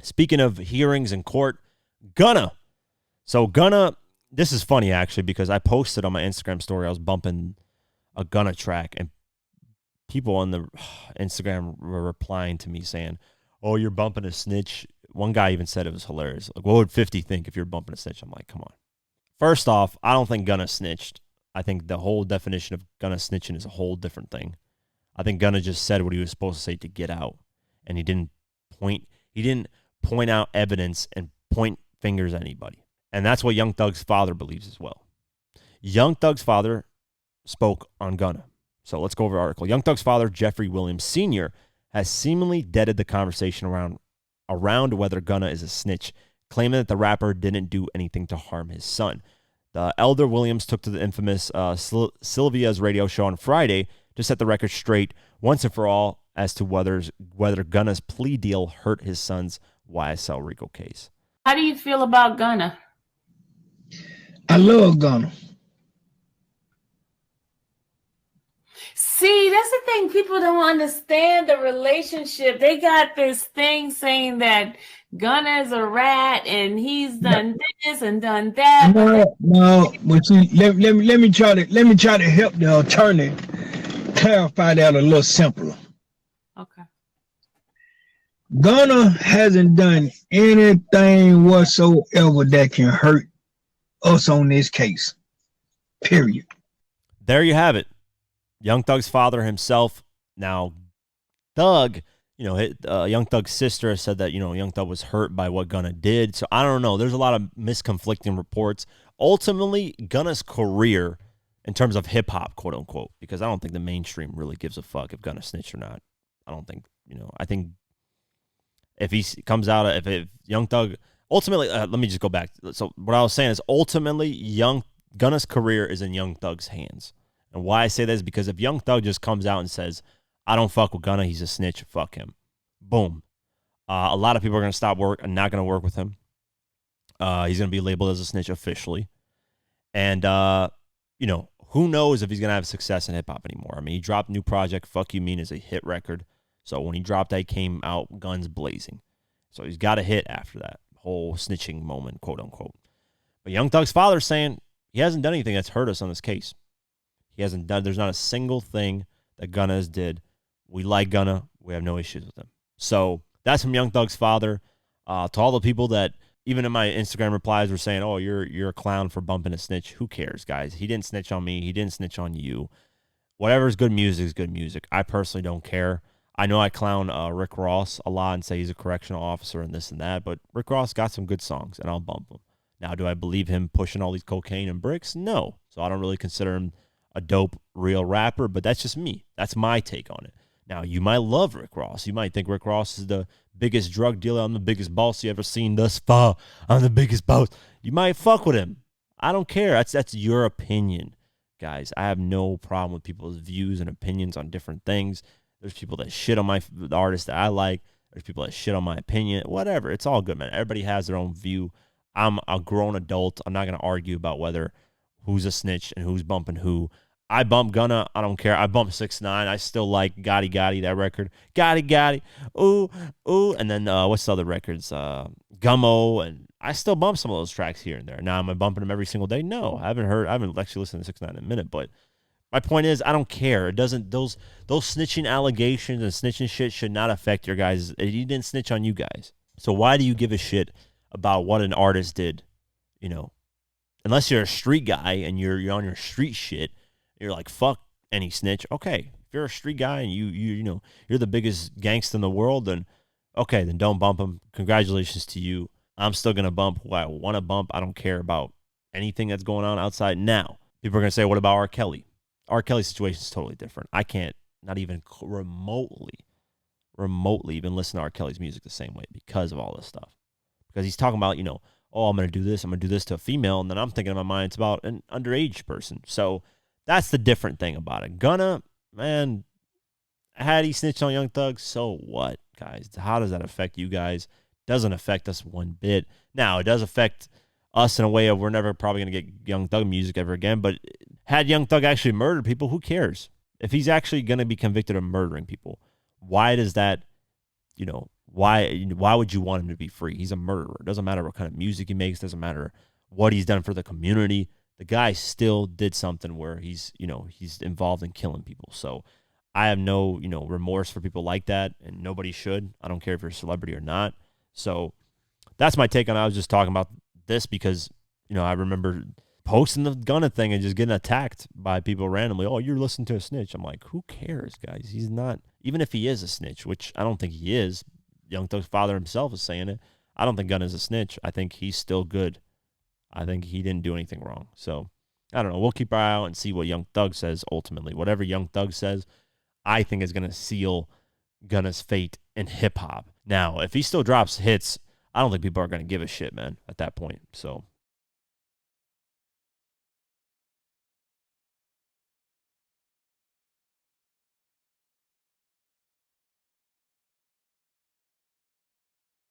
Speaking of hearings in court, Gunna. So Gunna, this is funny actually because I posted on my Instagram story, I was bumping a Gunna track, and people on the Instagram were replying to me saying, "Oh, you're bumping a snitch." One guy even said it was hilarious. Like, what would 50 think if you're bumping a snitch? I'm like, come on. First off, I don't think Gunna snitched. I think the whole definition of Gunna snitching is a whole different thing. I think Gunna just said what he was supposed to say to get out, and point he didn't point out evidence and point fingers at anybody. And that's what Young Thug's father believes as well. Young Thug's father spoke on Gunna. So let's go over the article. Young Thug's father, Jeffrey Williams Sr., has seemingly deaded the conversation around whether Gunna is a snitch, claiming that the rapper didn't do anything to harm his son. The elder Williams took to the infamous Sylvia's radio show on Friday to set the record straight once and for all as to whether Gunna's plea deal hurt his son's YSL Rico case. How do you feel about Gunna? I love Gunna. See, that's the thing. People don't understand the relationship. They got this thing saying that Gunna is a rat and he's done this and done that. No, but see, let me try to help the attorney clarify that a little simpler. Okay. Gunna hasn't done anything whatsoever that can hurt us on this case. Period. There you have it. Young Thug's father himself. Now, Thug, Young Thug's sister said that, Young Thug was hurt by what Gunna did. So I don't know. There's a lot of misconflicting reports. Ultimately, Gunna's career in terms of hip hop, quote unquote, because I don't think the mainstream really gives a fuck if Gunna snitched or not. I don't think, I think if he comes out, if Young Thug, ultimately, let me just go back. So what I was saying is ultimately Gunna's career is in Young Thug's hands. And why I say that is because if Young Thug just comes out and says, I don't fuck with Gunna, he's a snitch, fuck him. Boom. A lot of people are going to stop work and not going to work with him. He's going to be labeled as a snitch officially. And, who knows if he's going to have success in hip-hop anymore. I mean, he dropped a new project, Fuck You Mean, is a hit record. So when he dropped that, he came out guns blazing. So he's got a hit after that whole snitching moment, quote unquote. But Young Thug's father's saying he hasn't done anything that's hurt us on this case. He hasn't done, there's not a single thing that Gunna has did. We like Gunna. We have no issues with him. So that's from Young Thug's father. To all the people that, even in my Instagram replies, were saying, oh, you're a clown for bumping a snitch. Who cares, guys? He didn't snitch on me. He didn't snitch on you. Whatever is good music is good music. I personally don't care. I know I clown Rick Ross a lot and say he's a correctional officer and this and that, but Rick Ross got some good songs, and I'll bump him. Now, do I believe him pushing all these cocaine and bricks? No. So I don't really consider him a dope, real rapper, but that's just me. That's my take on it. Now, you might love Rick Ross. You might think Rick Ross is the biggest drug dealer. I'm the biggest boss you ever seen thus far. I'm the biggest boss. You might fuck with him. I don't care. That's your opinion, guys. I have no problem with people's views and opinions on different things. There's people that shit on the artist that I like. There's people that shit on my opinion. Whatever. It's all good, man. Everybody has their own view. I'm a grown adult. I'm not going to argue about who's a snitch and who's bumping who. I bump Gunna. I don't care. I bump 6ix9ine. I still like Gotti Gotti, that record. Gotti Gotti. Ooh, ooh. And then what's the other records? Gummo. And I still bump some of those tracks here and there. Now, am I bumping them every single day? No. I haven't actually listened to 6ix9ine in a minute. But my point is, I don't care. It doesn't, those snitching allegations and snitching shit should not affect your guys. He didn't snitch on you guys. So why do you give a shit about what an artist did? Unless you're a street guy and you're on your street shit. You're like, fuck any snitch. Okay, if you're a street guy and you're the biggest gangster in the world, then okay, then don't bump him. Congratulations to you. I'm still gonna bump who I want to bump. I don't care about anything that's going on outside. Now, people are gonna say, what about R. Kelly? R. Kelly's situation is totally different. I can't not even remotely even listen to R. Kelly's music the same way because of all this stuff. Because he's talking about, oh, I'm gonna do this to a female, and then I'm thinking in my mind it's about an underage person. So that's the different thing about it. Gunna, man, had he snitched on Young Thug, so what, guys? How does that affect you guys? Doesn't affect us one bit. Now, it does affect us in a way of we're never probably going to get Young Thug music ever again, but had Young Thug actually murdered people, who cares? If he's actually going to be convicted of murdering people, why does that, Why would you want him to be free? He's a murderer. It doesn't matter what kind of music he makes. Doesn't matter what he's done for the community. The guy still did something where he's involved in killing people. So I have no, remorse for people like that, and nobody should. I don't care if you're a celebrity or not. So that's my take on it. I was just talking about this because, I remember posting the Gunna thing and just getting attacked by people randomly. Oh, you're listening to a snitch. I'm like, who cares, guys? He's not, even if he is a snitch, which I don't think he is. Young Thug's father himself is saying it. I don't think Gunna's a snitch. I think he's still good. I think he didn't do anything wrong. So I don't know. We'll keep our eye out and see what Young Thug says ultimately. Whatever Young Thug says, I think is going to seal Gunna's fate in hip hop. Now, if he still drops hits, I don't think people are going to give a shit, man, at that point. So